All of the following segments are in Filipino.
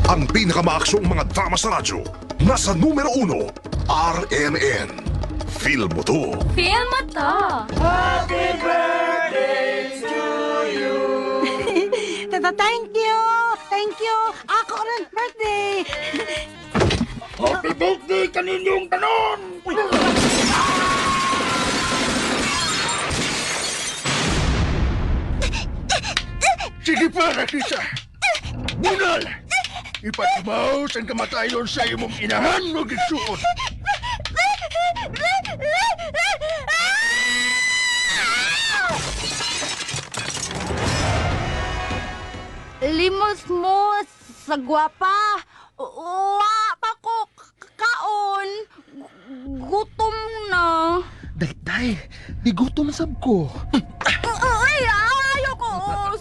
Ang pinakamaaksong mga drama sa radyo, nasa numero 1, RNN. Feel mo to. Feel mo to. Tata, thank you! Thank you! Ako rin birthday! Happy birthday kaninyong tanon! Sige pa, Rakisa! Bunal! Ipatibaw sa kamatayon sa imong inahan mo gitsuot! Limos mo sa gwapa! Wa pa ko kaon! Gutom na! Day, nigutom sab ko. Ay, ayaw ko!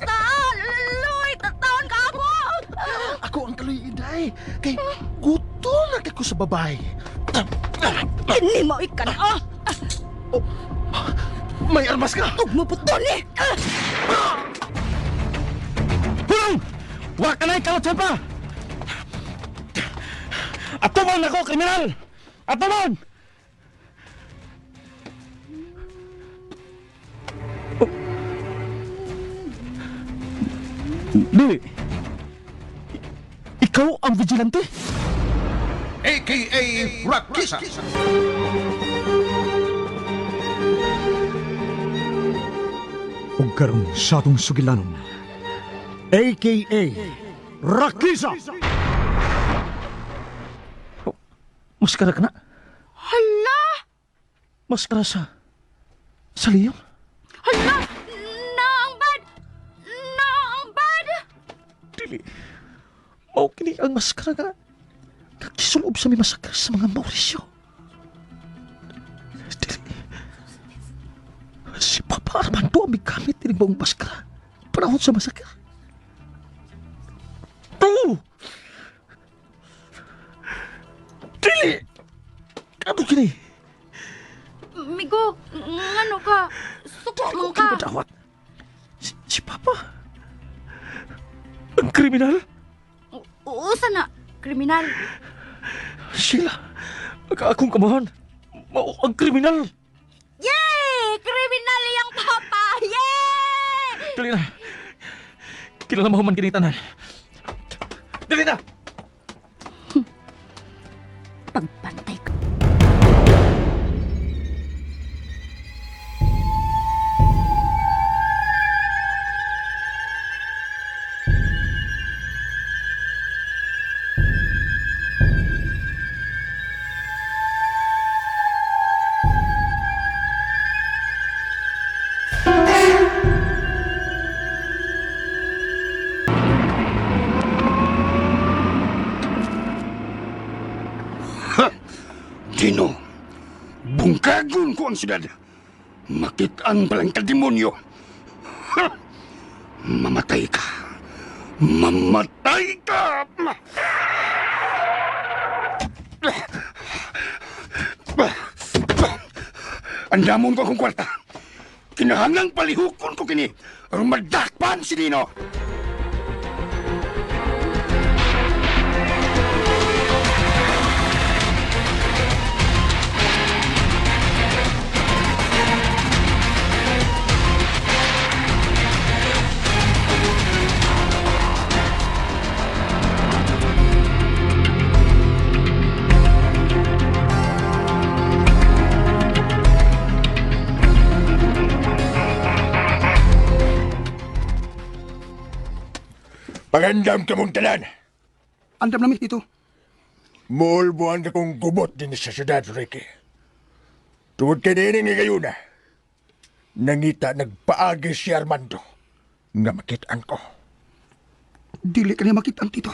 Saan? Luy, taon ka ako! Ako ang kaloy iday. Kay gutom na kay ko sa babae. Hindi mo ikan! May armas ka! Huwag mo putol eh! Hulong! Wa ka na'y kalotsan pa! Atumon ako, kriminal! Atumon! Oh. Dili! Ikaw ang vigilante? A.K.A. Rakisa. ug karon sa atong sugilanon, a.k.a. Rakisa! Maskara ka na? Hala! Maskara sa liyong? Hala! Naangbad! Naangbad! Dili. Mao kini ang maskara nga kakisulob sa may masakar sa mga Mauricio. Dili. Si Papa Armando ang may gamit ng buong maskara panahon sa masakar. Oo! Dili! Ano kini? Migo, ngano ka? Sukot mo Kini ka? madawat. Si Papa? Ang kriminal? Uusa na, kriminal. Sila, akong kamahan. Mao ang kriminal. Yay! Kriminal yung papa! Yay! Dali na. Kilala mo man kinitanan. Dali na! Pagbantay ka. Dino, bungkagon ko ang siyudad. Makitaan palang kademonyo. Ha! Mamatay ka. Mamatay ka! Andamon ko akong kwarta. Kinahanglang palihukon ko kini. Ang madakpan si Dino. Pagandam ka mong tanan. Andam namin dito. Mulbuhan ka kong gubot din sa syudad, Ricky. Tungod kay din ni Gayuna, nangita nagpaagi si Armando nga makitaan ko. Dili ka niya makita dito.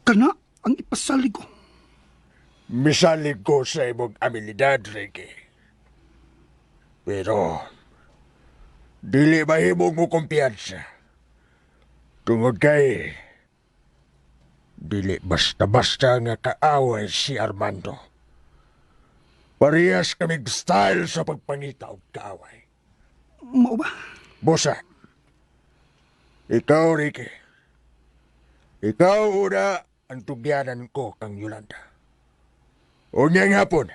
Kana ang ipasalig ko. Misalig ko sa imong abilidad, Ricky. Pero, dili mahimong mo kumpiyansa. Tungod kay, dili basta-basta nga kaaway si Armando. Parehas kaming style sa pagpangita og kaaway. Mao ba? Bosa, ikaw, Ricky, Ikaw una ang tugyanan ko kang Yolanda. O ngayong hapon,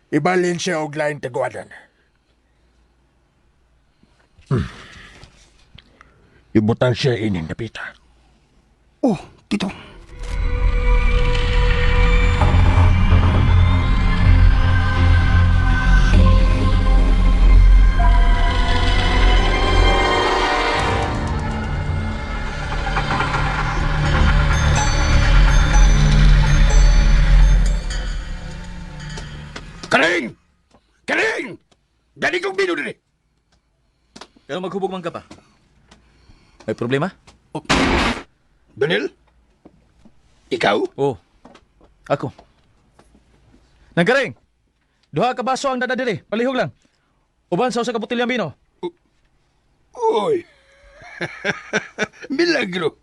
ibalin siya og lain taguadan. Ibutan siya ining napita. Oh, Tito. Karing! Karing! Dali kong bino din eh. Kaya maghubog man ka pa. May problema? Daniel? Ikaw? Oo. Ako. Nanggaring! Duha ka baso ang dadadili. Palihog lang. Uban sa usa ka botilyang bino. Uy! Milagro.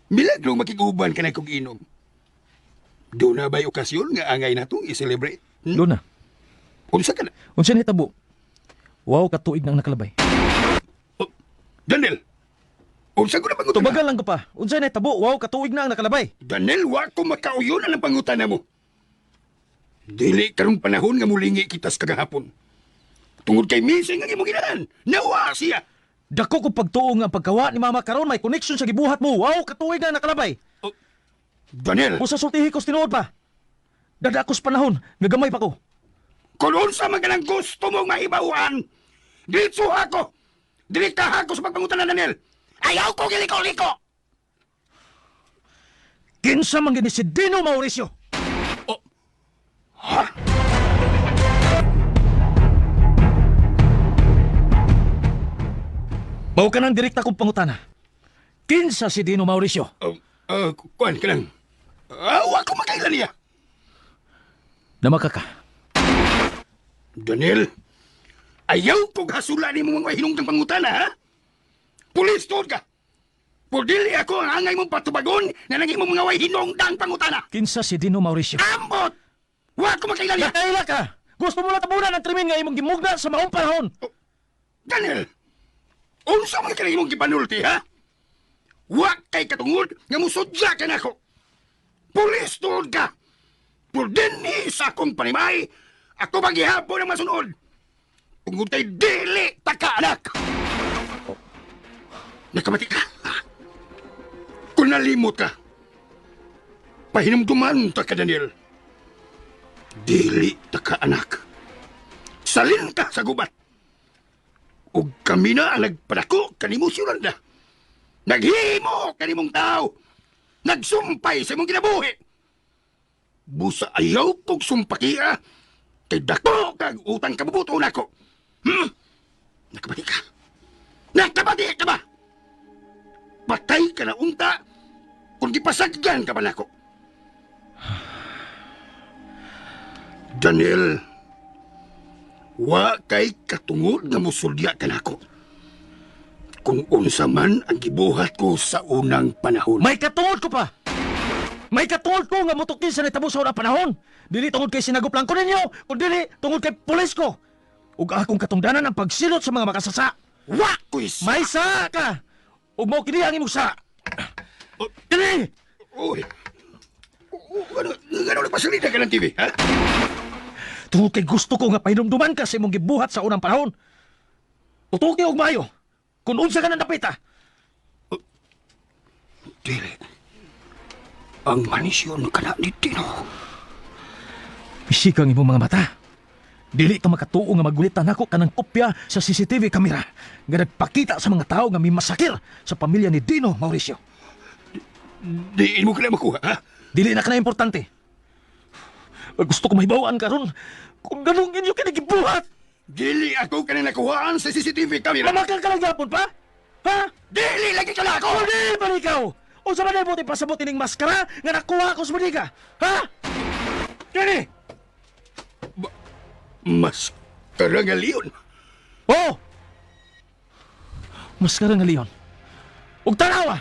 Milagro makikuban ka na kong inom. Doon na ba'y okasyon nga angay na itong i-celebrate? Doon na. Unsa ka na? Unsa ni tabo? Wow, katuig nang nakalabay. Daniel! Unsa ko na pangutan na? Tubagan lang ko pa. Unsa ni tabo? Wow, katuig na ang nakalabay. Daniel, wa ko makauyon ang pangutan na mo. Dili karong panahon nga mulingi kitas kagahapon. Tungod kay missing ang imong ginahan. Nawa siya. Dako ko pagtuong ang pagkawa ni Mama karon may connection sa gibuhat mo. Wow, katuig na ang nakalabay. Daniel! Kung sa sultihi ko tinuod pa. Dadakos panahon, nagamay pa ko. Kung unsa man ka ng gusto mong mahibawan, diretso ako. Direkta ako sa pagpangutan na Daniel. Ayaw ko giliko-liko. Kinsa man gini si Dino Mauricio. Ha? Mao ka nang direkta kong pangutana. Kinsa si Dino Mauricio? Kuan ka lang. Wa ko makailan niya. Namaka ka. Daniel, ayaw ko hasula ni mo mga hinungtang pangutana, ha? Pulis tuod ka. Pudili ako ang angay mong patubagon na naging mo mga way hinungtang pangutana. Kinsa si Dino Mauricio? Ambot! Wa ko makailan niya. Nakaila ka! Gusto mo na tabunan ang krimen nga imong gimugna sa maong panahon. Daniel, unsa man ka imong gipanulti, ha? Wa kay katungod nga musudya ka na ako. Pulis tuod ka. Pudini sa akong panimay, ako maghihapon ang masunod. Tungod kay dili taka anak. Nakamati ka. Kung nalimot ka, pahinumduman ta ka, Daniel. Dili taka anak. Salin ka sa gubat. Ug kami na ang nagpadako kanimo si Yolanda. Naghimo kanimong tao. Nagsumpay sa imong kinabuhi. Busa ayaw kong sumpakiya. Kay dako kag utang kabubuto na ko. Nakabati ka. Nakabati ka ba? Patay ka na unta kung gipasagyan ka ba nako. Daniel, wa kay katungod nga musulya ka nako. Kung unsa man ang gibuhat ko sa unang panahon. May katungod ko pa! May katungod ko nga mutukin sa nitabo sa unang panahon. Dili tungod kay sinagop lang ko ninyo, kung dili tungod kay pulis ko. Ug akong katungdanan ang pagsilot sa mga makasasa. Wa ko'y sa... May sa ka! Ug mo kini ang imong sa. Dili! Uy! Ano nagpasalita ka ng TV, ha? Tungod kay gusto ko nga pahinumduman ka sa imong gibuhat sa unang panahon. Tutuki og mayo. Kung unsa ka nang napita. Dili. Ang manisyon ka na ni Tino. Pisikang imong mga mata. Dili ka makatuo nga magulitan ako kanang kopya sa CCTV kamera nga nagpakita sa mga tao nga may masakir sa pamilya ni Dino Mauricio. Diin mo ka na makuha, ha? Dili na ka na importante. Gusto ko mahibawaan karon kung ganong inyo kinigibuhat. Dili ako ka na nakuhaan sa CCTV camera. Lamakal ka lang yapon pa? Ha? Dili lagi ka na ako! O di ba ikaw? O sa manay mo pasabot ining maskara nga nakuha ko sa maniga? Ha? Kani? Mas karanga leon. Oo! Maskara nga Leon. Ug tanawa!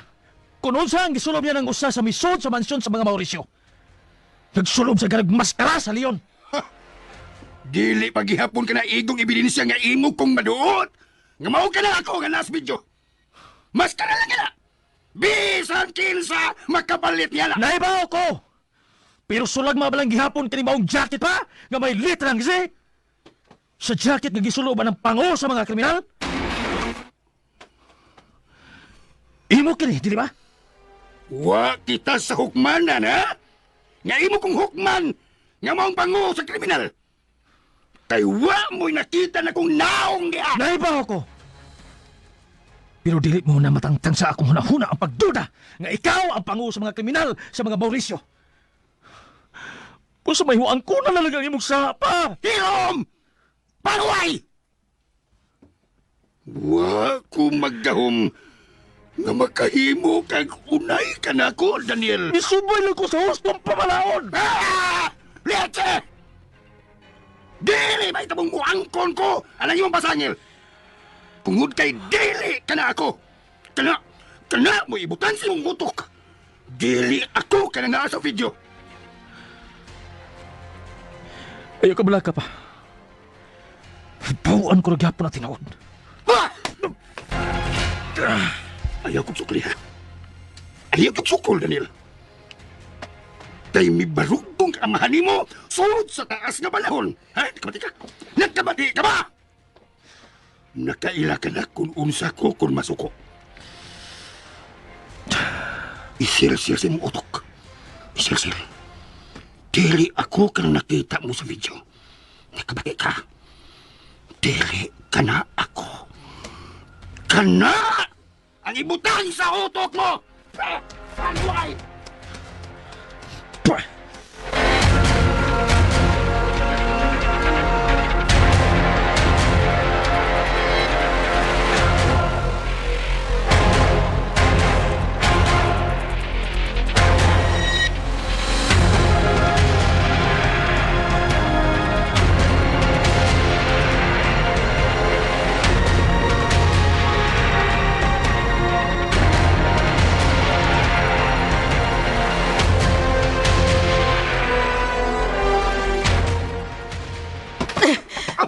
Kung unsa ang gisulob niya ng usa sa misod sa mansyon sa mga Mauricio. Nagsulob sa garag maskara sa Leon. Dili paghihapon ka na igong ebidensya nga imo kong maduot. Nga mao ka na ako nga last video. Mas ka na lang ka na. Bisa bisan kinsa makapalit niya na. Naibaw ko! Pero sulag mga balang gihapon kani maong jacket pa nga may literang kasi. Sa jacket nga gisulo ba ng pango sa mga kriminal? Imo kini, dili ba? Wa kita sa hukmanan, ha? Nga imo kong hukman, nga maong pangu sa kriminal. Kay wa mo'y nakita na kong naong niya. Naibaw ko! Pero dili mo na matangtang sa akong hunahuna ang pagduda nga ikaw ang pangu sa mga kriminal sa mga Mauricio. Kung sa may huang ko na nalagang imong sapa! Hilom! Paruay! Wa ko maggahom nga makahimo kag unay ka na ko, Daniel. Isubay lang ko sa hustong pamalaon! Ah! Leche! Dili ba itabong muangkon ko? Alam niyo ang pasangil? Tungod kay dili ka na ako. Kana mo ibutan si mong utok. Dili ako ka na naa sa video. Ayaw ka bala ka pa. Bawaan ko na gyapon na tinawad. Ah! Ayaw kong sukli, ha? Ayaw kong sukol, Daniel. Kay may barugtong amahan mo sulod sa taas nga balahon. Ha? Nagkamati ka? Nagkamati ka ba? Nakaila ka na kung unsa ko kung masuko. Isil-sil sa mong utok. Isil-sil. Dili ako ka na nakita mo sa video. Nagkamati ka. Dili ka na ako. Kana! Ang ibutang sa utok mo! Panuay!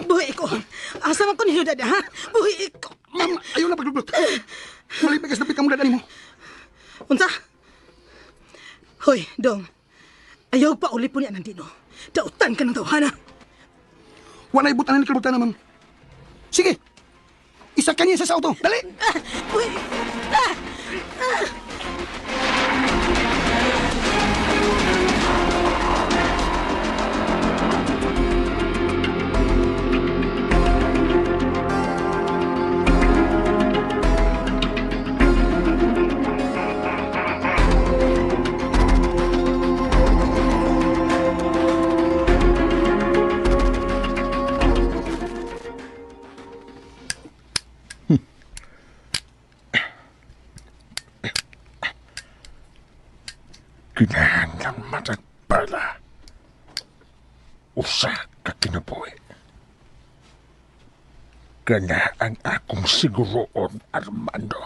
Buhi ko. Asa man ko ninyo dada, ha? Buhi ko. Ma'am, ayaw na paglublot. Malipigas na pitang mo dadani mo. Unsa? Hoy, Dong. Ayaw pa uli po niya nandino. Dautan ka ng tawhana. Wala ibutan na kalibutan na, ma'am. Sige. Isa ka niya sa auto. Dali! Buhi. Kinahanglan matagpala. Usa ka kinabuhi. Kana ang akong siguroon, Armando.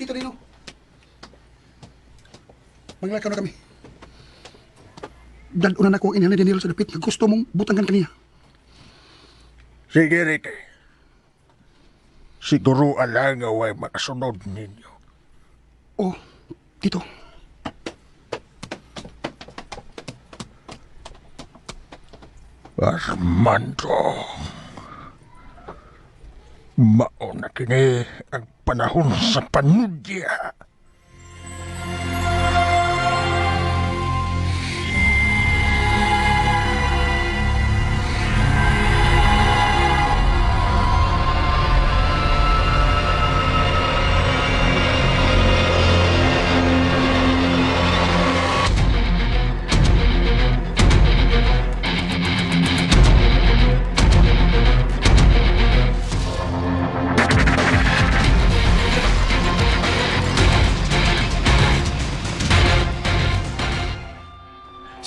Tito Dino. Maglakaw na kami. Dadunan ako ang ina ni Daniel sa dapit na gusto mong butangan kaniya. Sige, Ricky. Siguro alang nga way makasunod ninyo. Oh, Tito. Armando. Mauna kini ang panahon sa panudya.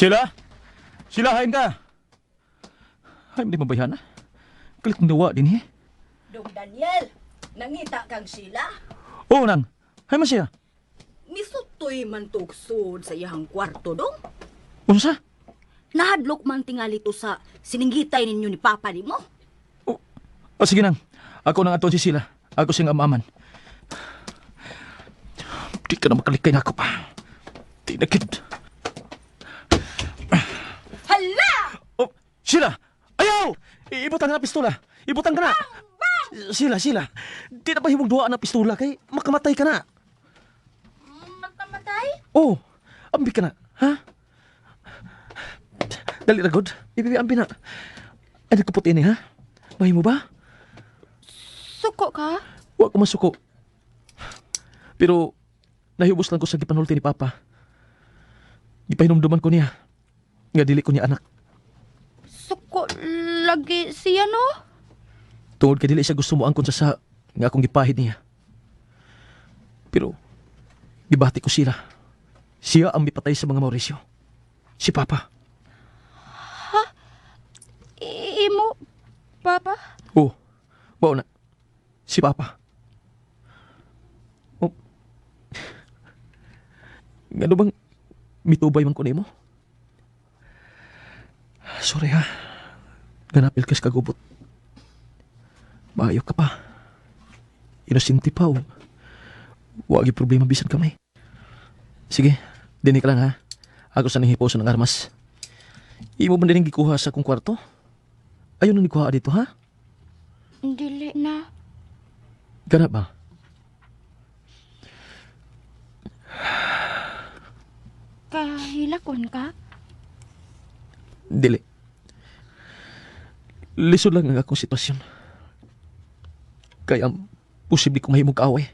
Sila, hain ka. Ay, hindi mabayhan na. Kalit kong dawa din, Dong Daniel, nangita kang sila? Oo, nang. Hay man siya. Misutoy man tugsod sa iyang kwarto, Dong. Unsa? Nahadlok man tingali to sa sininggitay ninyo ni Papa ni mo. Sige nang. Ako nang aton si sila. Ako siyang amaman. Di ka na makalikay na ako pa. Tinakid. Hala! Oh, Sheila! Ayaw! Ibutang na pistola. Ibutang ka na. Sheila. Di na ba himong duwaan na pistola kay makamatay ka na. Makamatay? Oh, ambi ka na. Ha? Dali na, God. Ambi na. Ay, nagkapot ini, ha? Mahimo ba? Suko ka? Huwag ko masuko. Pero, nahibos lang ko sa gipanulti ni Papa. Gipahinumduman ko niya. Nga dili ko niya anak. Suko lagi siya, no? Tungod kay dili siya gusto mo angkon sa nga akong gipahid niya. Pero, gibati ko sila. Siya ang mipatay sa mga Mauricio. Si Papa. Imo, Papa? Oh, bao na. Si Papa. Oh. Ngano bang mitubay man ko nimo? Sorry ha. Ganapil kas kagubot. Maayo ka pa. Inosinti pa o. Wagi problema bisan kamay. Sige, dinig ka lang ha. Ako sa nanghiposo ng armas. Imo ba din gikuha sa akong kwarto? Ayaw na nikuha dito ha? Dili na. Ganap ba? Kahilakon ka? Dili. Lisod lang ang akong sitwasyon. Kaya posible kong mahimong kaaway.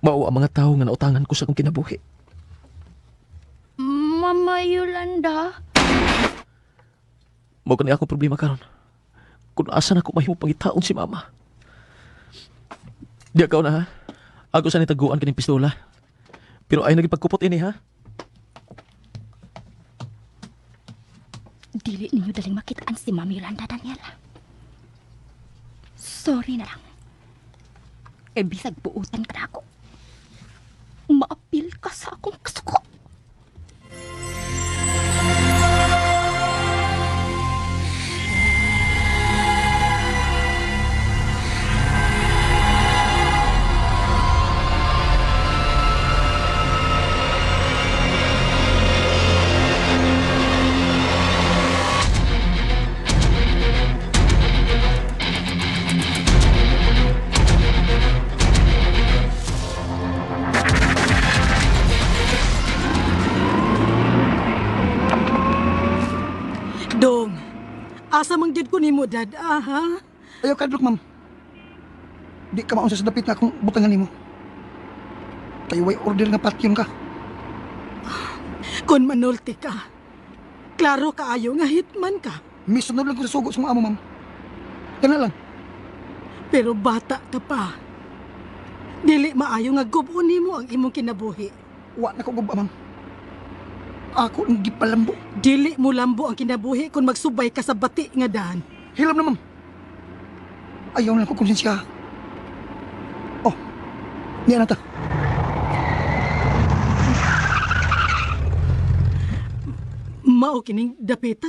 Mao ang mga tao nga nautangan ko sa akong kinabuhi. Mama Yolanda? Mao kani akong problema karon. Kung asan ako mahimong pangitaon si Mama. Di ako na ha. Ako sa nitaguan kaning pistola. Pero ay nagipagkupot ini ha. Dili ninyo daling makitaan si Mama Yolanda, Daniela. Sorry na lang. E bisag buutan ka na ako. Maapil ka sa akong kasuko. Dong, asa mang jud ko nimo dad, ha? Ayaw kadlok, ma'am. Di ka maunsa sa dapit na akong butangan nimo. Kayo way order nga patyon ka. Kung manulti ka, klaro kaayo nga hitman ka. Misunod lang ko sa sugo sa mga amo, ma'am. Kana lang. Pero bata ka pa. Dili maayo nga gubon nimo ang imong kinabuhi. Wa na ko guba, ma'am. Ako ang gipalambo. Dili mo lambo ang kinabuhi kung magsubay ka sa bati nga daan. Hilam na, ma'am. Ayaw na ko konsensya. Oh, niya na ta. Mao kining dapita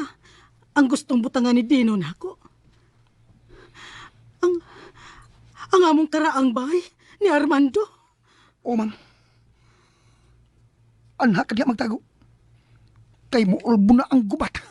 ang gustong butangan ni Dino nako. Ang among karaang bahay ni Armando. Oh, ma'am. Anha ka diya magtago. Kay mo ulbo na ang gubat.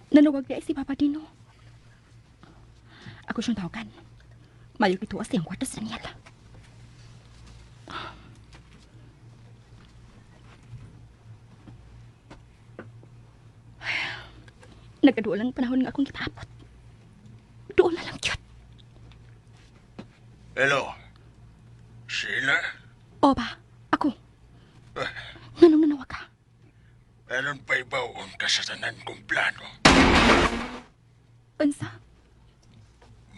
Nanawag na si Papa Dino. Ako siyang tawagan. Mayroong ituwas siyang kwarto sa Daniela. Nagkaduwa lang panahon nga akong kitapot. Doon na lang yun. Hello? Sheila? O ba? Ako. Nganong nanawag ka? Meron pa ibawon ka sa tanan kong plano. Unsa?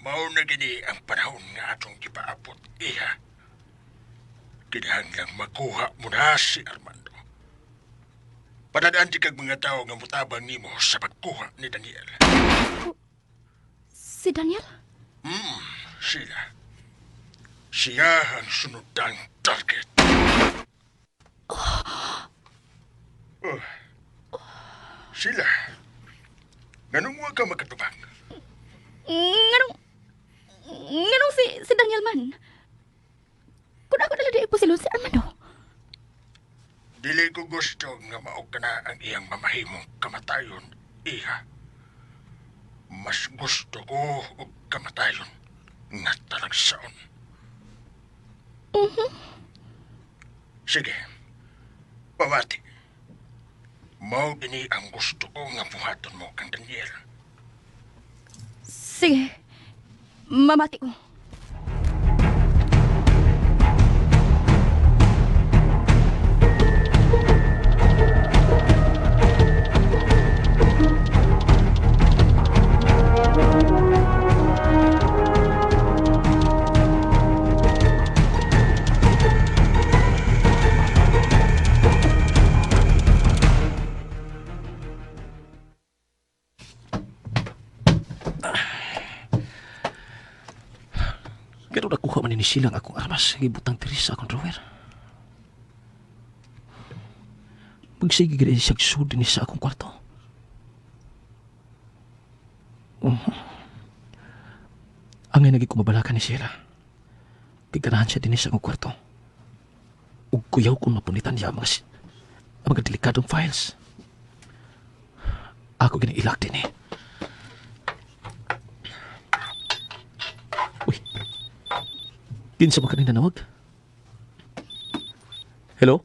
Mao na gini ang panahon nga atong gipaabot, iha. Kinahanglang makuha mo na si Armando. Padadaan di kag mga tao nga mutabang nimo sa pagkuha ni Daniel. Si Daniel? Sila. Siya ang sunodang target. Oh. Sila. Nganong huwag ka magkatubang? Nganong si Daniel man? Kung ako nalagay po silon si Armando. Dili ko gusto nga maog ka na ang iyang mamahimong kamatayon, iha. Mas gusto ko og kamatayon nga talagsaon. Sige, pawati. Mao gini ang gusto ko nga buhaton mo kang Daniel. Sige, mamati ko. Pero nakuha man ni silang akong armas, gibutang tiris sa akong drawer. Magsige gina siya sud ni sa akong kwarto. Ang ngay naging kumabalakan ni Sheila. Kiganahan siya din sa akong kwarto. Ug kuyaw kong mapunitan niya ang mga delikadong files. Ako ginailak din eh. Kinsa ba kanina nawag? Hello?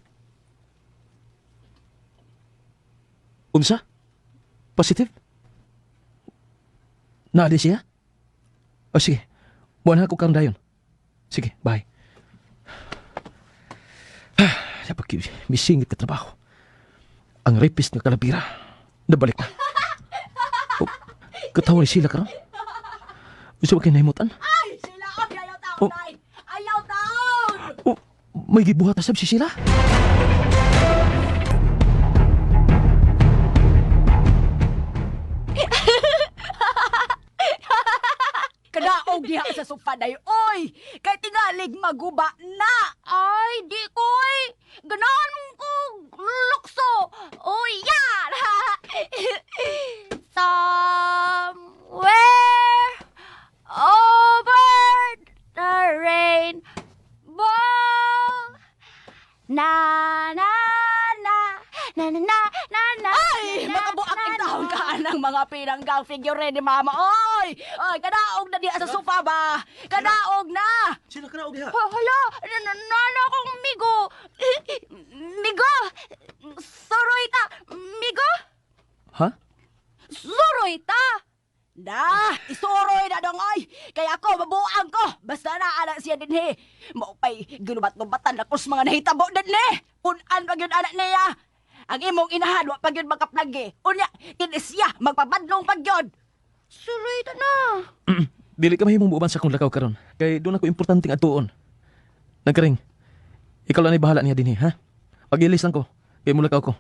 Unsa? Positive? Naadi siya? O sige, buwan ako kang dayon. Sige, bye. Dapat misingit ka trabaho. Ang rapist ng Kalabira, nabalik na. Oh, katawa ni sila ka ron? Gusto ba kayo naimutan? Ay, sila! Okay, ayaw taon, Oh. Nay! Ayaw taon! Oh, may gibuhat na sab si sila. Kadaog diha sa supaday, oy! Kay tingalig maguba na! Ay, di koy! Ganahan ko lukso! O yan! Somewhere over the rainbow. Na na na na na na na na. Ay! Makabuak in taon ka ng mga pinanggang figure ni Mama, oy! Oy, kadaog na diha sa sofa ba? Kadaog na! Sila ka na diha? Hala, nana akong migo. Migo? Soroy ta. Migo? Ha? Soroy ta. Da, isuroy na dong, oy! Kaya ako, mabuang ko! Basta na anak siya din, he! Maupay, ginubat-gubatan ako sa mga nahitabo din, he! Punan pag yun anak niya! Ang imong inahan, wa pag yun magkaplagi! Unya, kinis siya, magpapadlong pag yun! Soroy ta na. Dili ka mahimong buuban sa akong lakaw karon. Kay doon ako importanteng atuon. Nagkaring, ikaw lang ay bahala niya din ha? Pag-ilis lang ko, kay mulakaw ko.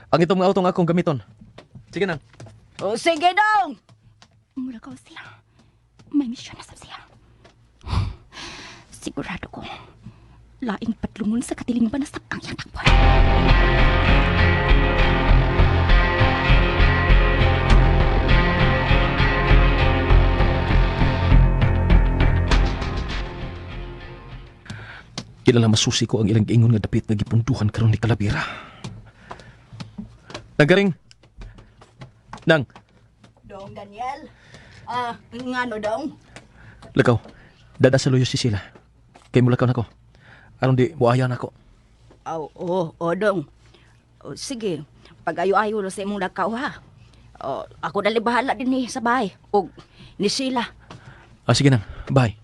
Ang itong mga autong akong gamiton. Sige na. O sige dong! Mula ka sila. May misyon na sa siya. Sigurado ko, laing patlungon sa katiling banasap ang iyang takbuhan. Kilala masusi ko ang ilang giingon nga dapit nga gipunduhan karon ni Kalabira. Nagkaring. Nang, Dong Daniel? Ngano dong? lakaw. Dada sa loyo si sila. Kay mulakaw na ko. Aron di buayan ako. Oo, dong. O, sige, pag-ayo-ayo na sa imong lakaw, ha? O, ako dali bahala din sa bahay. O, ni Sheila. Sige nang. Bye.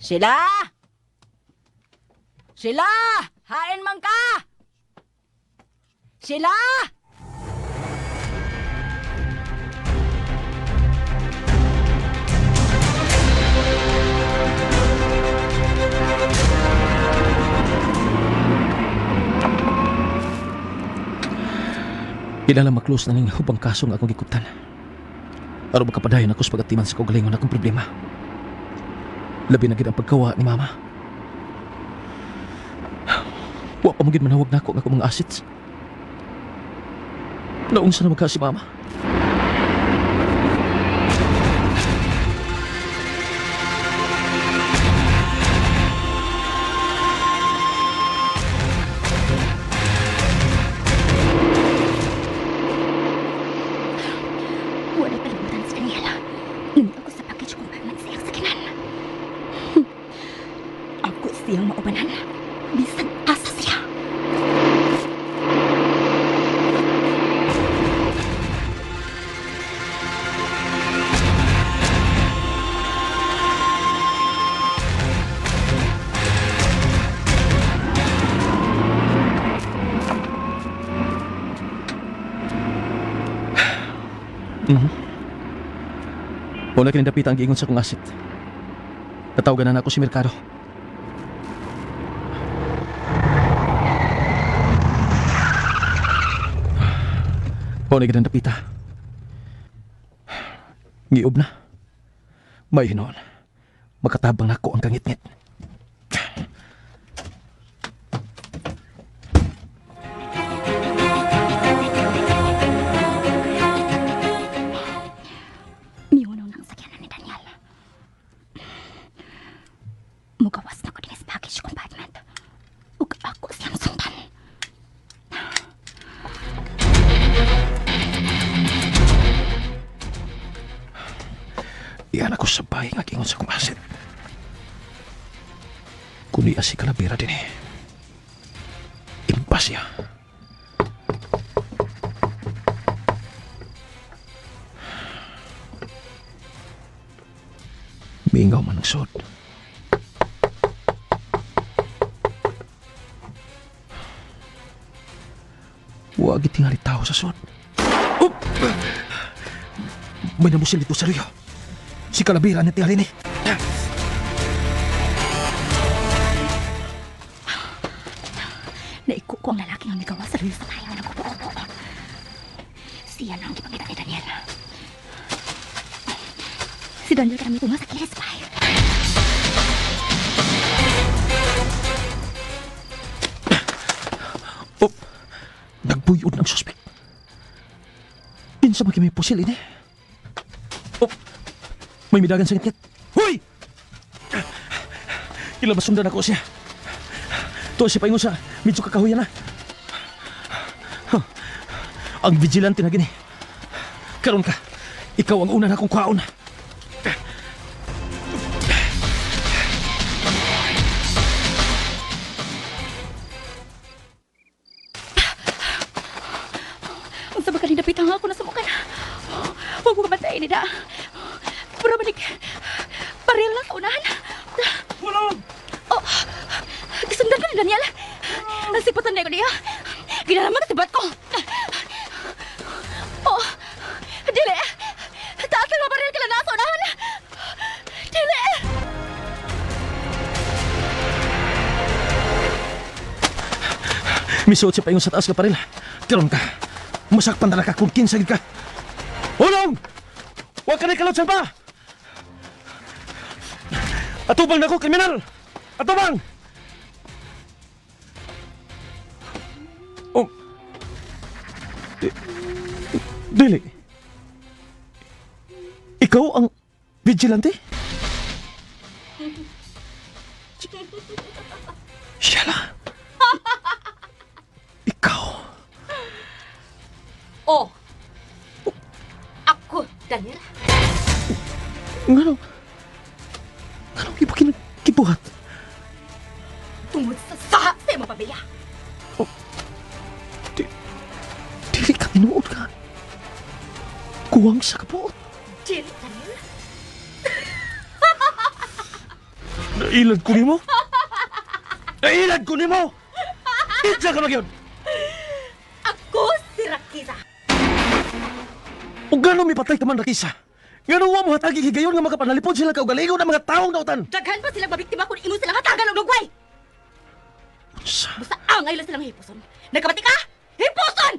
Sheila! Sheila! Hain man ka! Sheila! Kinala maklose na ning hubang kaso nga akong gikutan. Aron makapadayon ako sa pagatiman sa kaugalingon akong problema. Labi na gid ang pagkawa ni mama. Wa pa magid manawag na ako nga akong mga assets. Naunsa na magka si mama? Wala kalimutan sa Daniela. Nandito ako sa package compartment sa iyang sakinan. Ako siyang maubanan. Bisan asa siya. Wala kinindapita ang giingon sa kong asit. Natawagan na ako si Mercado. Wala kinindapita. Ngiob na. May hinon. Makatabang na ako ang kangit-ngit. Miuno ng sakyanan ni Daniel. Mugawas na ko din sa package compartment. Ug ako siyang sundan. Iyan ako sa bahay nga gingon sa kong asit. Kuni si Calavera din eh. Impas siya. Mingaw man ang sod. Huwag itingali tao sa sod. Oh! May namusil dito sa Rio. Si Calavera na tingali ni. Naiko ko ang lalaki nga may gawa sa Rio sa tayo na nagkupo-kupo. Siya na ang ipangita ni Daniel. Si Daniel kami tunga sa kilis pa. Oh! Nagbuyod ng suspect. Pinsa may pusil ini. Oh! May midagan sa ngit-ngit. Hoy! Ilabas sundan ako siya. Tuwa siya paingon sa medyo kakahuyan na. Huh. Ang vigilante na gini. Karon ka, ikaw ang una na akong kwaon. Ang sabag kanina pitang ako na sa mukha na. Huwag mo kamatay ni da. Pura manig. Paril lang sa unahan. Walang! Oh, gisundan ko ni Daniel. Nasipatan na ko niya. Ginalaman ka tibat ko. Oh, dili. Taas lang mabaril ka lang na sa unahan. Dili. Misuot siya paingon sa taas ka paril. Karon ka, masakpan na ka kung kinsagid ka. Ulong! Huwag ka na ikalotsan pa! Atubang na ko, kriminal! Atubang! Oh. Dili. Ikaw ang vigilante? Shala. Ikaw. Oh. Ako, Daniel. Ngano? Ngano iba kibuhat? Tungod sa saha sa iyong pamilya. Dili ka inuod ka. Kuwang sa kabuot. Dili, Daniel. Nailad ko ni mo? Nailad ko ni mo! Itsa ka magyod! Ako si Rakiza. O gano'n may patay taman Rakisa? Gano'n wa mo hatagi higayon nga makapanalipod sila kaugalingon ng mga taong nautan? Daghan pa silang mabiktima kung imo silang hatagan og lugway. Sa... Basta angay lang silang hipuson. Nagkabati ka? Hipuson!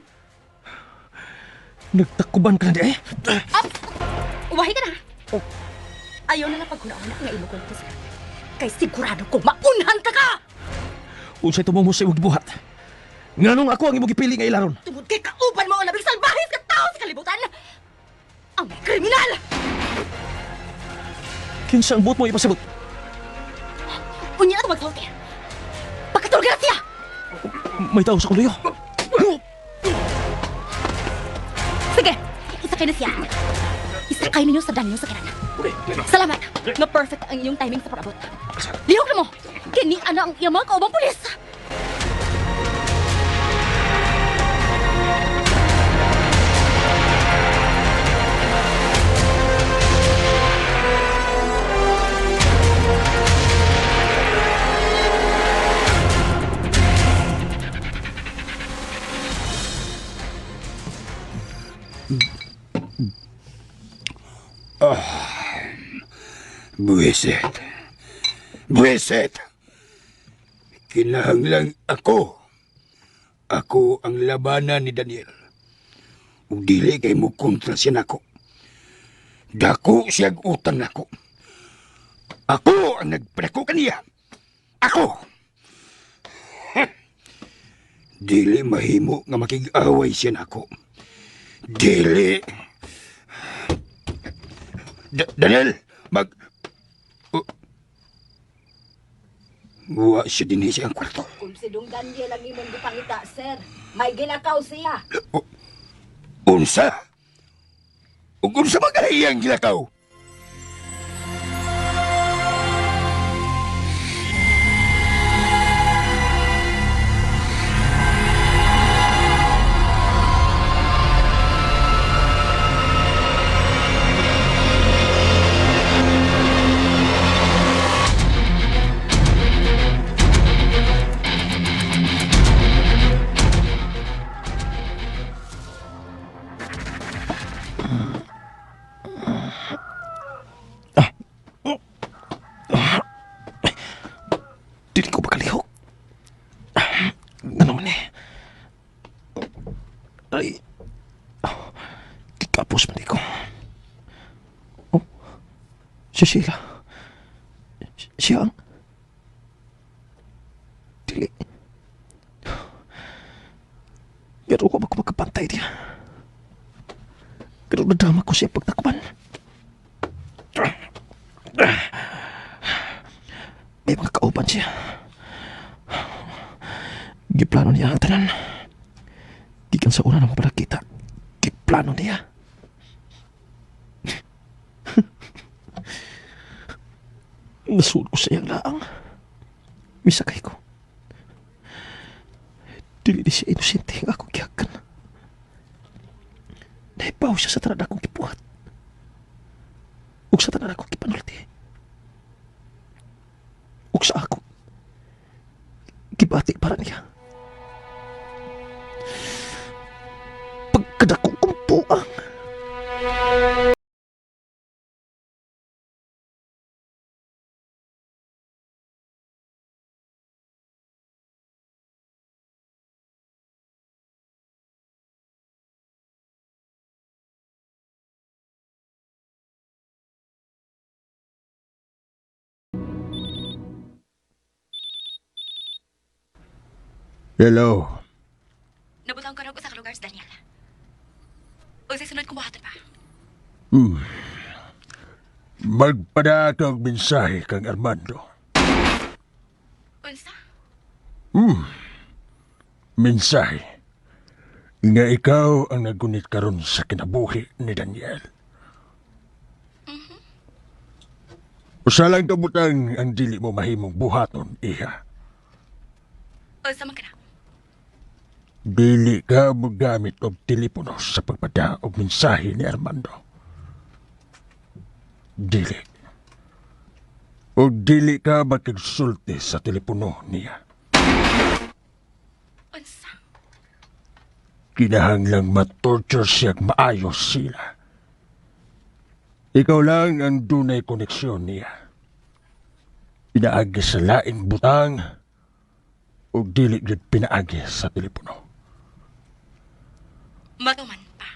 Nagtakuban ka na di eh. Uwahi ka na. Ayaw na lang pagkunaan nga imo ko nito sir. Kay sigurado ko maunhan ka ka! Unsay tumong mo sa imong gibuhat. Nganong ako ang imong gipili nga ilaron? Tungod kay kauban mo ang labing salbahis ka tao sa kalibutan! Ang may kriminal! Kinsa ang buot mo ipasabot? Unya na ito magsulti. Pagkaturga na siya! May tao sa kuluyo. Sige, isakay na siya. Isakay ninyo sa danyo sa kanan. Salamat. Na perfect ang inyong timing sa parabot. Lihok na mo! Kini ana ang iyang mga kaubang pulis! Buwisit. Buwisit! Kinahanglang ako. Ako ang labanan ni Daniel. Ug dili kay mo kontra siya nako. Dako siyag utang nako. Ako ang nagpadako kaniya. Ako! Dili mahimo nga makig-away siya nako. Dili. Daniel, Wa siya din siya ang kwarto. Kung si Dong Daniel ang imong gipangita, sir, may ginakaw siya. Unsa? Ug unsa magahiyang gilakaw? Dili ko makalihok. Ano man eh. Ay. Kikapos man ko. Oh. Si Sheila. Siya ang... Dili. Pero ko makapantay niya. Pero nadama ko siya pagtakpan. May mga kauban siya. Giplano niya ang tanan. Gikan sa una naman pala kita. Giplano niya. Nasuod ko sa iyang laang. Misakay ko. Dili di siya inosente ang akong gihakan. Naipaw siya sa tanan akong gipuhat. Ug sa tanan akong gipanulti. Ug sa ako, gibati para niya. Pagkadako kong puang. Hello. Nabutang ka na ko sa lugar sa Daniel. O sa sunod kumuhatan pa. Magpada kang mensahe kang Armando. Unsa? Mensahe. Nga ikaw ang nagunit karon sa kinabuhi ni Daniel. Usalang kabutang ang dili mo mahimong buhaton, iha. Unsa man ka na? Dili ka magamit og telepono sa pagpada og mensahe ni Armando. Dili. O dili ka makigsulti sa telepono niya. Unsa? Kinahanglang matorture siyag maayos sila. Ikaw lang ang dunay koneksyon niya. Pinaagi sa laing butang o dili gid pinaagi sa telepono. Matuman pa.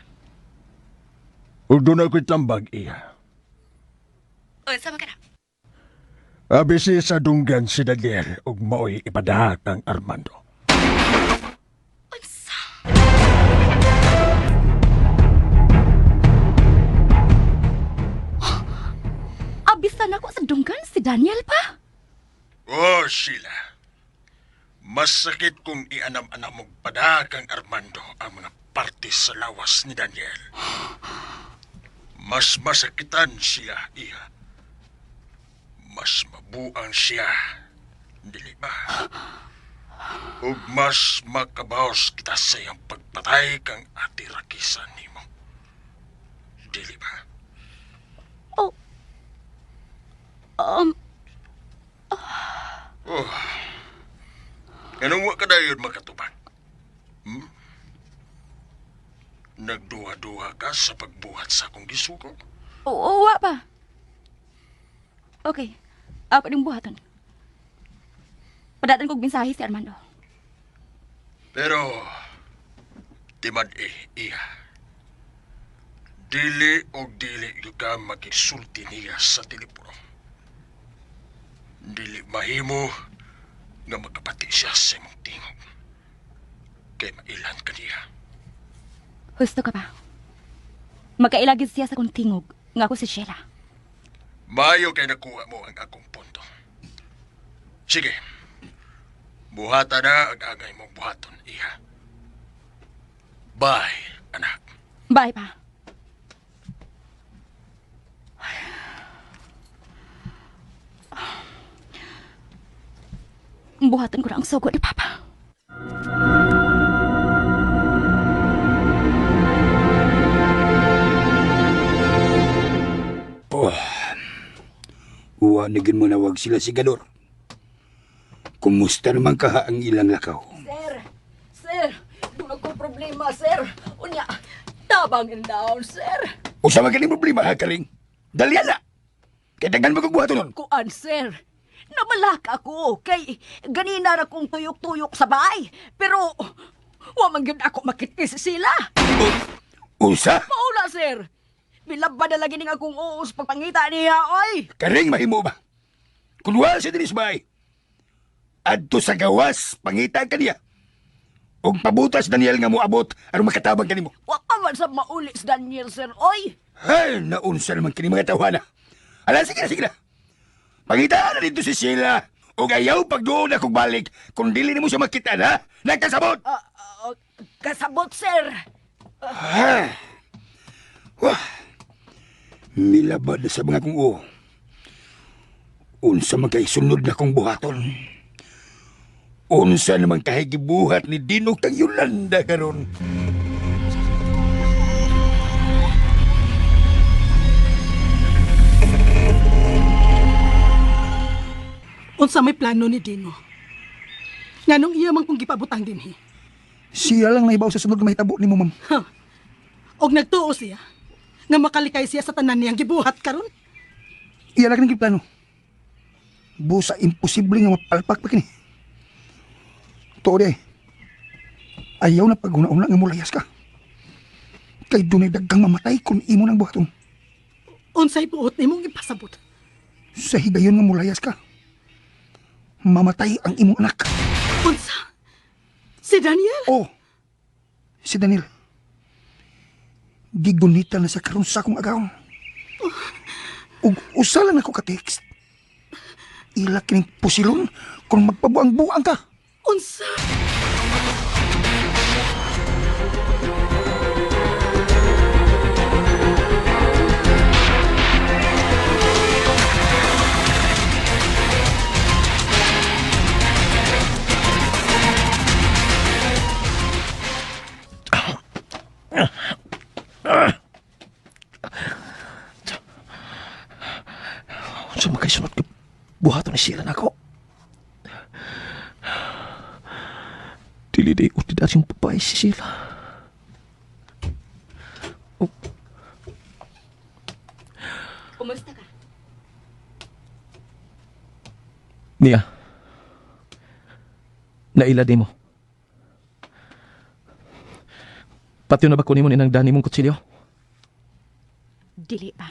Ug doon ako'y tambag iya. O, sama ka na. Abisi sa dunggan si Daniel ug mao'y ipadahak ang Armando. Unsa? Abisan ako sa dunggan si Daniel pa? Oh, Sheila. Mas sakit kung ianam-anam mong padahak ang Armando ang mga parte sa lawas ni Daniel. Mas masakitan siya, iya. Mas mabuang siya, dili ba? Ug mas makabaos kita sa iyang pagpatay kang ati Rakisa nimo. Dili ba? Oh. Oh. Anong wa ka dayon makatubag? Nagduha-duha ka sa pagbuhat sa akong gisuko? Oo, wa pa. Okay, ako din buhaton. Padatan kong mensahe si Armando. Pero, timad iya. Dili o dili yung ka makisulti niya sa telepono. Dili mahimo nga magkapati siya sa imong tingog. Kay mailan ka niya. Gusto ka ba? Magkailagid siya sa kong tingog nga ako si Sheila. Mayo kay nakuha mo ang akong punto. Sige. Buhata na ang agay mong buhaton, iya. Bye, anak. Bye pa. Buhatan ko na ang sugo ni Papa. Uwanigin mo na wag sila sigador. Kumusta naman ka ang ilang lakaw? Sir, doon ako problema, sir. Unya, tabangin down, sir. O sa mga problema, ha, Kaling? Dalian na! Kaya tagan mo kong buhaton nun. Kuan, sir. Namalak ako kay ganina na kong tuyok-tuyok sa bahay. Pero, waman yun ako makitis sila. Usa? Mauna, sir. Bilabba na lagi ning akong uos pagpangita niya, oy. Karing mahimo ba? Kunwal si Dinis Bay. Adto sa gawas, pangita ka niya. Og pabutas Daniel nga mo abot aron makatabang kanimo. Wa pa man sa maulis Daniel, sir, oy. Ay, naunsa naman kini mga tawana. Ala, sige na. Pangita na dito si Sheila. Og ayaw pagdoon akong balik kung dili ni mo siya makita na. Nagkasabot! Kasabot, sir. Wah, milabad na sa mga kong o. Unsa man kay sunod na kong buhaton. Unsa naman kay gibuhat ni Dino kang Yolanda karon. Unsa may plano ni Dino? Nganong iya man kong gipabutang dinhi? Siya lang nahibaw sa sunod na mahitabo ni mo, ma'am. Og nagtuo siya nga makalikay siya sa tanan niyang gibuhat karon. Iya lang nang plano. Busa imposible nga mapalpak pa kini. Tuo di. Ayaw na pag-una-una nga mulayas ka. Kay dunay daggang mamatay kung imo nang buhaton. Unsay buot nimong ipasabot? Sa higayon nga mulayas ka. Mamatay ang imong anak. Unsa? Si Daniel? Oh, si Daniel. Gigunita na sa karon sa akong agawon. Ug usa lang ako ka-text. Ila kining pusilon kung magpabuang-buang ka. Unsa? Unsa man kay sunod ka buhaton ni Sheila nako. Dili day o tidak yung babae si Sheila. Oh. Kumusta ka? Nia. Naila di mo. Patyo na ba kunin mo ninang dani mong kutsilyo? Dili ba?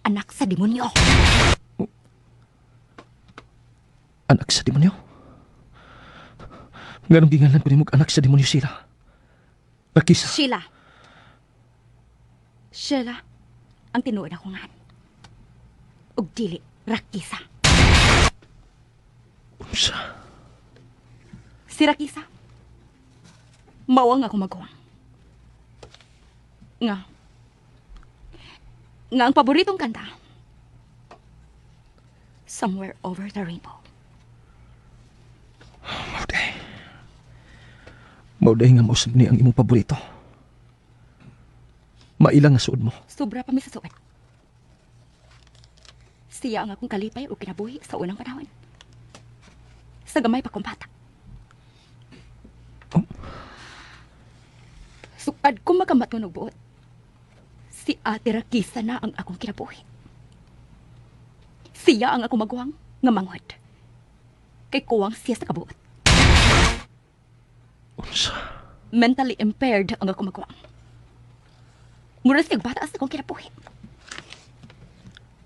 Anak sa demonyo. Anak sa demonyo? Ganong gingalan ko ni mong anak sa demonyo sila. Rakisa. Sheila. Sheila, ang tinuod ako nga. Ug dili, Rakisa. Unsa? Si Rakisa. Mawang ako magawang. Nga ang paboritong kanta, Somewhere Over the Rainbow. Mauday nga mausap ni ang imong paborito. Mailang nga suod mo. Sobra pa mi sa suot. Siya ang akong kalipay o kinabuhi sa unang panahon. Sa gamay pa kong bata. Sukad ko magamaton og buot. Si Ate Rakisa na ang akong kinabuhi. Siya ang akong maguwang nga manghod. Kay kuwang siya sa kabuot. Unsa? Mentally impaired ang akong maguwang. Mura siyang bata sa akong kinabuhi.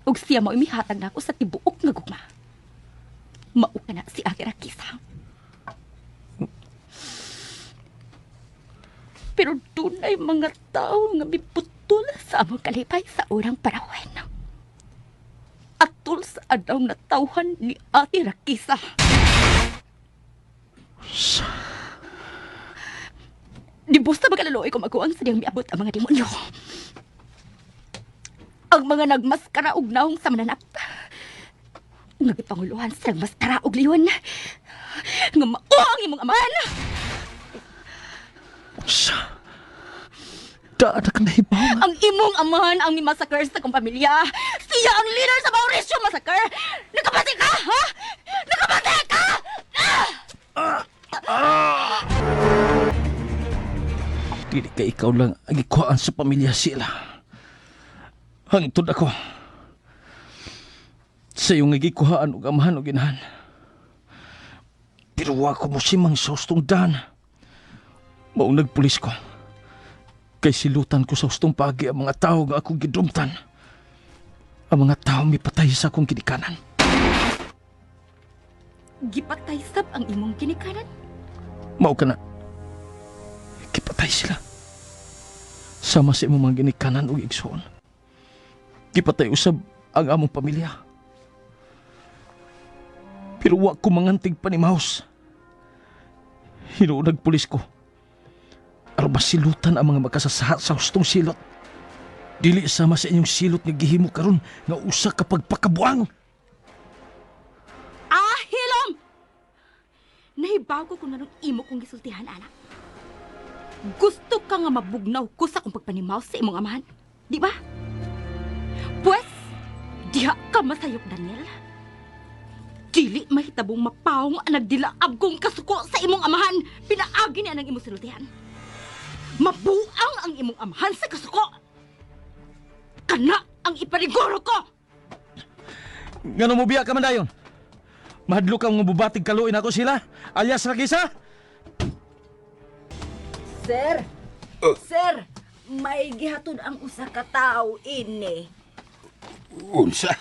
Ug siya mo imihatag na ako sa tibuok nga gugma. Mao ka na si Ate Rakisa. Pero dunay mga tao nga miputol sa among kalipay sa urang panahon. Atol sa adlaw na tawhan ni Ate Rakisa. Di busta magkalaloy ko maguwang sa diyang miabot ang mga demonyo. Ang mga nagmaskara og naong sa mananap. Nagpanguluhan sa nagmaskara og liyon. Nga mao ang imong amahan. Unsa? Daad ka nahibaw. Ang imong amahan ang mimasakar sa kong pamilya. Siya ang leader sa Mauricio Massacre. Nakapati ka, ha? Nakapati ka! Dili ka ikaw lang ang ikuhaan sa pamilya sila. Hangtod ako. Sa iyong nagikuhaan og amahan o ginahan. Pero wako mo simang sa hustong dan. Maong nagpulis ko. Kay silutan ko sa hustong pagi ang mga tao nga akong gidumtan. Ang mga tao may patay sa akong kinikanan. Gipatay sab ang imong kinikanan? Mao ka na. Gipatay sila. Sama sa imong mga ginikanan o igsoon. Gipatay usab ang among pamilya. Pero wa ko mangantig panimahos. Hinuunag pulis ko. Aron masilutan ang mga makasasahat sa hustong silot. Dili sama sa inyong silot nga gihimo karon nga usa ka pagpakabuang. Hilom! Nahibaw ko kung anong imo kong gisultihan, anak. Gusto ka nga mabugnaw ko sa kong pagpanimaw sa imong amahan. Di ba? Pues, diha ka masayok, Daniel. Dili mahitabong mapawong ang nagdilaab kong kasuko sa imong amahan. Pinaagi niya ng imong sultihan. Mabuang ang imong amahan sa kasuko. Kana ang ipariguro ko. Ngano mo biya ka man dayon? Mahadlo kang mabubatig kaluin ako sila, alias Rakisa? Sir! Sir! May gihatod ang usa ka tawo ini. Unsa?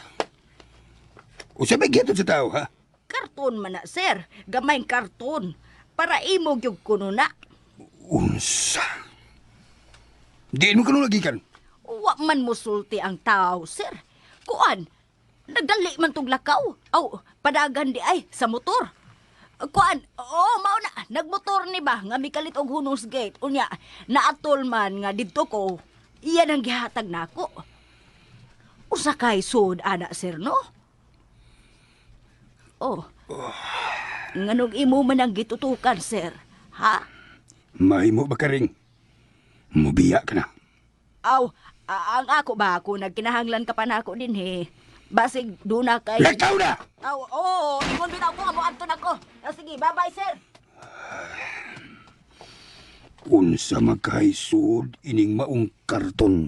Unsa ba gito sa tao, ha? Karton man na, sir. Gamayng karton. Para imo gyud kuno na. Unsa? Diin mo ka nung nagikan? Wa man musulti ang tao, sir. Kuan, nagdali man tong lakaw. Aw, padagan di ay sa motor. Kuan, mao na, nagmotor ni ba nga mikalit og Hunong Gate. Unya, naatol man nga didto ko. Iyan ang gihatag nako. Usa kay sud ana, sir, no? Nganong imo man ang gitutukan, sir, ha? Mahimo ba ka ring? Mubiya ka na. Aw, ang ako ba ako nagkinahanglan ka pa na ako din, he. Basig, doon na kay... Lakaw na! Aw, oo, ingon bitaw ko, amuanton ako. Sige, bye-bye, sir. Unsa magkahisod ining maong karton.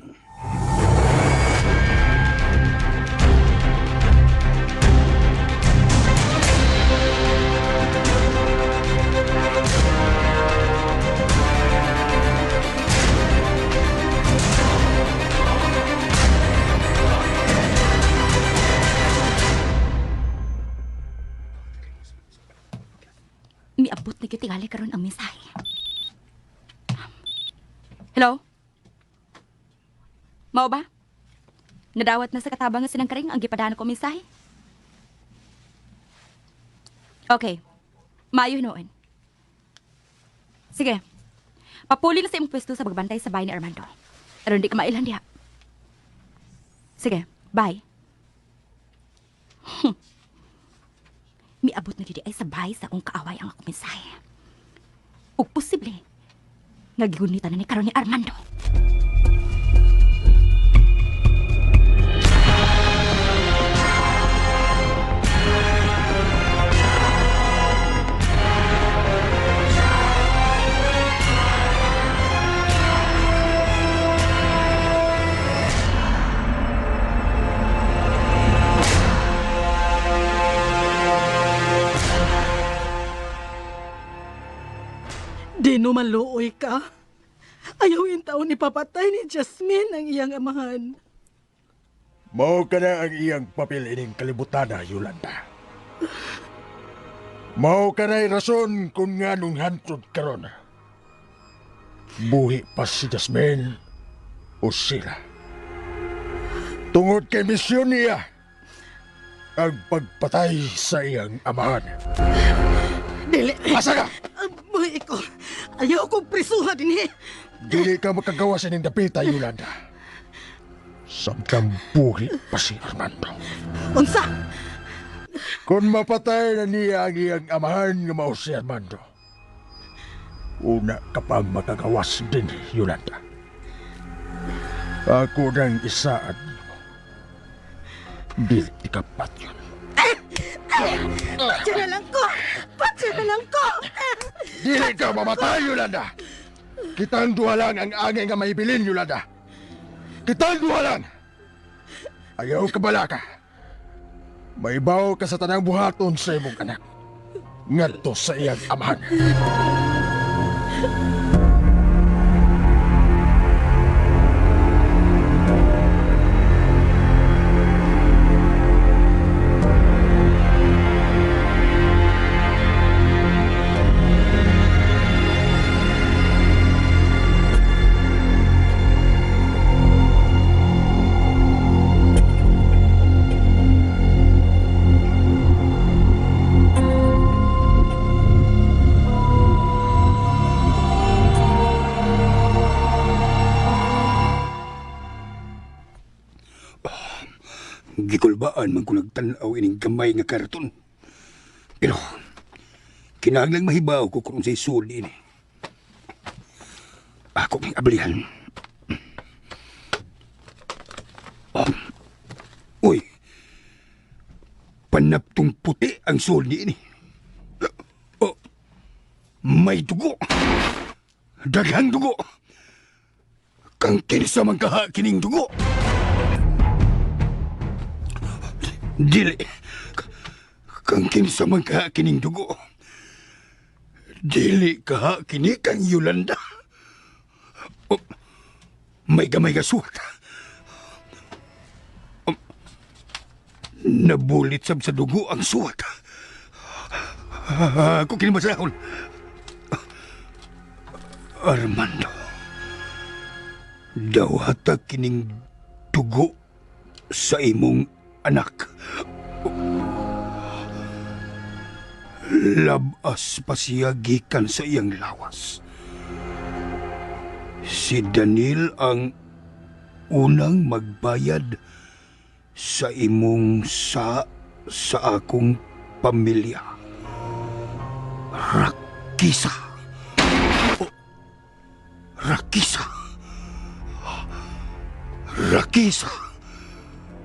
Hello? Mao ba? Nadawat na sa katabang nga sinang karing ang gipadaan ko mensahe? Okay. Maayo hinuon. Sige. Papuli na sa imong pwesto sa pagbantay sa bahay ni Armando. Pero hindi ka mailan diha. Sige. Bye. Miabot na didi ay sa bahay sa akong kaaway ang akong mensahe. Ug posible nga gigunitan na ni karon ni Armando. Di no maluoy ka. Ayawin taon ni papatay ni Jasmine ang iyang amahan. Mao ka na ang iyang papel ining kalibutan na, Yolanda. Mao ka na'y rason kung nga nung hantod karon. Buhi pa si Jasmine o sila. Tungod kay misyon niya ang pagpatay sa iyang amahan. Dili. Asa ka? Buhi ko. Ayaw kong prisuha din eh. Dili ka makagawa sa ining dapita, Yolanda. Samtang buhi pa si Armando. Unsa? Kung mapatay na niya ang iyang amahan nga mao si Armando, una ka pang makagawas din, Yolanda. Ako nang isaan mo. Dili ikapat yun. Patyo na lang ko! Patyo na lang ko! Dili ka mamatay, Yolanda! Kitang duha lang ang angay nga maibilin, Yolanda. Kitang duha lang! Ayaw ka bala ka. Maibaw ka sa tanang buhaton sa imong anak. Ngadto sa iyang amahan. Gikulbaan man ko nagtanaw ining gamay nga karton. Pero, kinahanglang mahibaw ko kung sa'y suli ini. Ako ng ablihan. Uy, panaptong puti ang suli ini. May dugo. Daghang dugo. Kang kinsa man kaha kining dugo. Dili. Kang kinsa man kaha kining dugo. Dili kaha kini kang Yolanda. May gamay kasuot. Nabulit sab sa dugo ang suwat. Ako kini masahon. Armando. Daw hata kining dugo sa imong anak. Labas pa siya gikan sa iyang lawas. Si Daniel ang unang magbayad sa imong sa akong pamilya. Rakisa. Rakisa. Rakisa.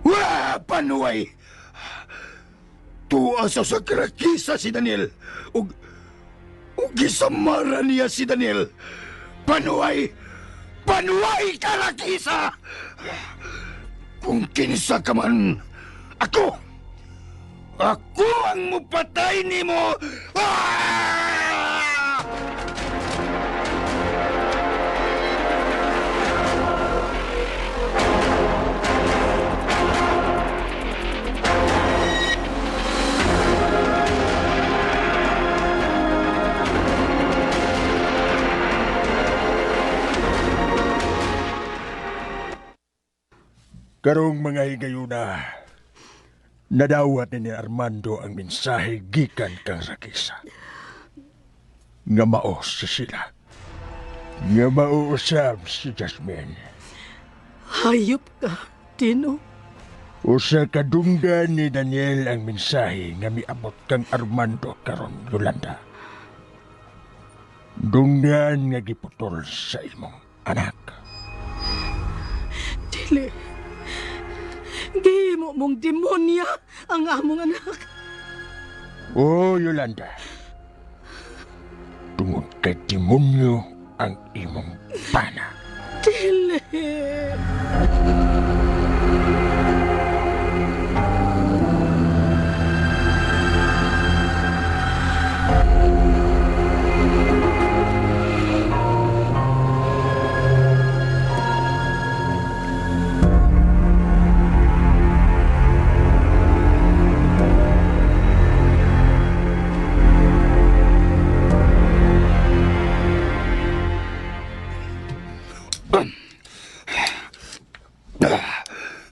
Wah, panuay. Tuwa sa Rakisa si Daniel. Ug gisamara niya si Daniel. Panuay. Panuay ka, Rakisa. Kung kinsa ka man, ako ang mupatay nimo. Ah! Karong mga higayuna, nadawat ni Armando ang mensahe gikan kang Rakisa. Nga maos sa sila. Nga mauusap si Jasmine. Hayop ka, Dino. Usa kadunggan ni Daniel ang mensahe nga miabot kang Armando karon, Yolanda. Dunggan nga giputol sa imong anak. Dili. Gihimo mong demonya ang among anak. O, Yolanda. Tungod kay demonyo ang imong pana. Dili.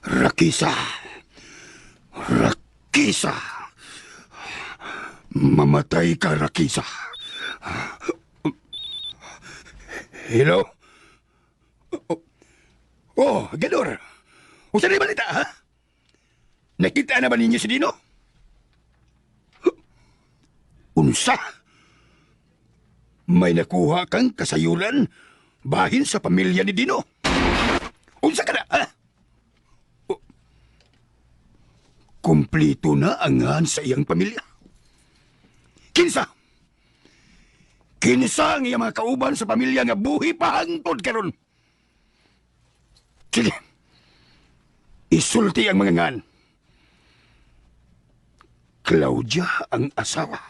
Rakisa! Rakisa! Mamatay ka, Rakisa! Hello? Oh, Gador! Usa na balita, ha? Nakita na ba ninyo si Dino? Unsa? May nakuha kang kasayuran bahin sa pamilya ni Dino? Unsa ka na, ha? Kumplito na ang ngan sa iyang pamilya. Kinsa? Kinsa ang iyang mga kauban sa pamilya nga buhi pa hangtod karon? Sige. Isulti ang mga ngan. Claudia ang asawa.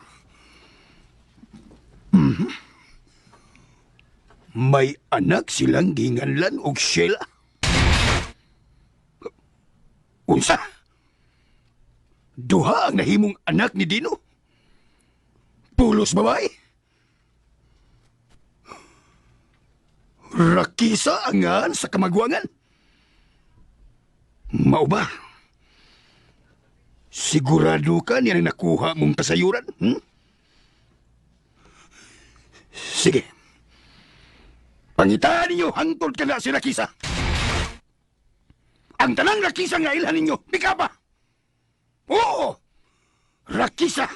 May anak silang ginganlan og Sheila. Unsa? Duha ang nahimong anak ni Dino? Pulos babae? Rakisa ang ngan sa kamagwangan? Mao ba? Sigurado ka niya na nakuha mong kasayuran? Sige. Pangitaan ninyo, hangtod ka na si Rakisa. Ang tanang Rakisa nga ilhan ninyo, bika ba? Oo! Rakisa!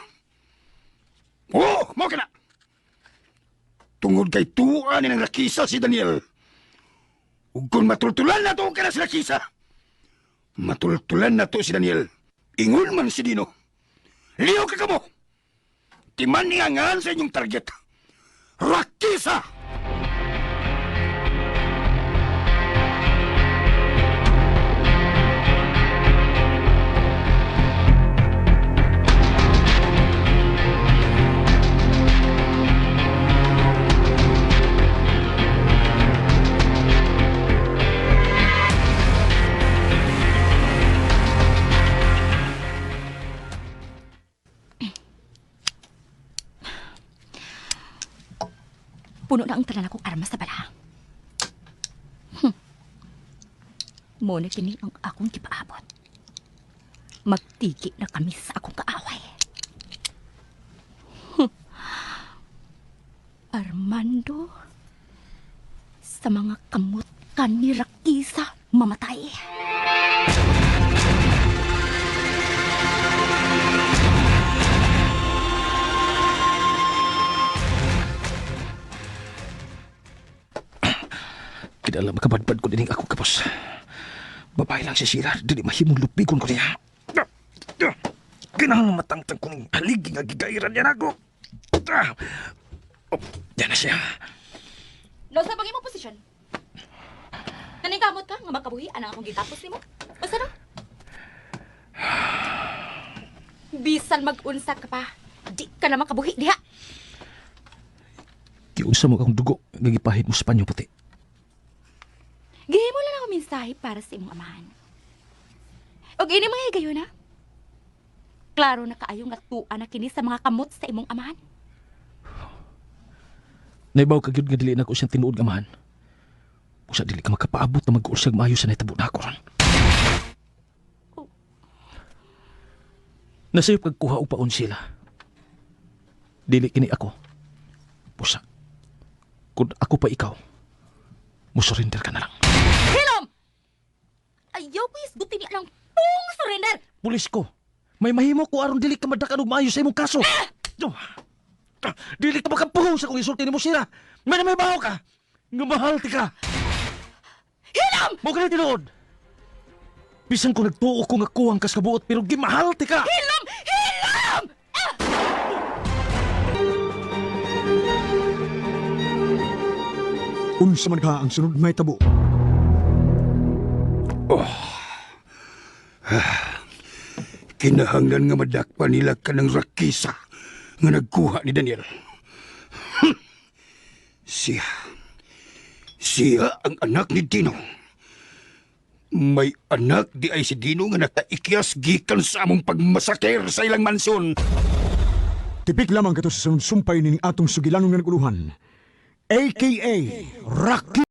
Oo! Mau ka na! Tungod kay tuwa ni ng Rakisa si Daniel. Ug kung matultulan na to ka na si Rakisa, matultulan na to si Daniel. Ingon man si Dino. Liyaw ka mo! Timan niyangan sa inyong target. Rakisa! Puno na ang talan akong armas sa bala. Muna kini ang akong kipaabot. Magtigi na kami sa akong kaaway. Armando, sa mga kamot ka ni Rakisa, mamatay. Kinala makabadbad ko din ako kapos. Babae lang si Sira, dili mahimong lupigon ko niya. Kinahang matangtang kong haligi nga gigairan niya ako. Yan na siya. No, sa bagay mo posisyon. Naningkamot ka nga makabuhi anang akong gitapos nimo. Basta na. Bisan mag-unsa ka pa, di ka na makabuhi diha. Giunsa mo akong dugo nga gipahid mo sa panyo puti. Gihimo lang ako mensahe para sa imong amahan. Og ini mga higayon na. Klaro na kaayo nga tuan na kini sa mga kamot sa imong amahan. Naibaw ka gyud nga dili na ko siyang tinuod nga amahan. Usa dili ka makapaabot na mag-ursag maayo sa nahitabo na ako ron. Nasayop kagkuha og paon sila. Dili kini ako. Pusa. Kung ako pa ikaw, musurrender ka na lang. Hilom! Ayaw ko isgutin niya lang pong surrender! Pulis ko. May mahimo ko aron dili ka madakan og maayo sa imong kaso. Dili ka makapuhong sa kung isulti ni mo sila. May baho ka. Nga mahal ti ka. Hilom! Mo ka na tinuod. Bisan ko nagtuo ko nga kuwang kas kabuot pero gimahal ti ka. Hilom! Hilom! Unsa man ka ang sunod may tabo. Kinahanglan nga madakpa nila ka ng Rakisa nga nagkuha ni Daniel. Siya ang anak ni Dino. May anak di ay si Dino nga nakaikyas gikan sa among pagmasaker sa ilang mansyon. Tipik lamang kato sa sunod sumpay ni atong sugilanong nga naguluhan. A.K.A. Rocky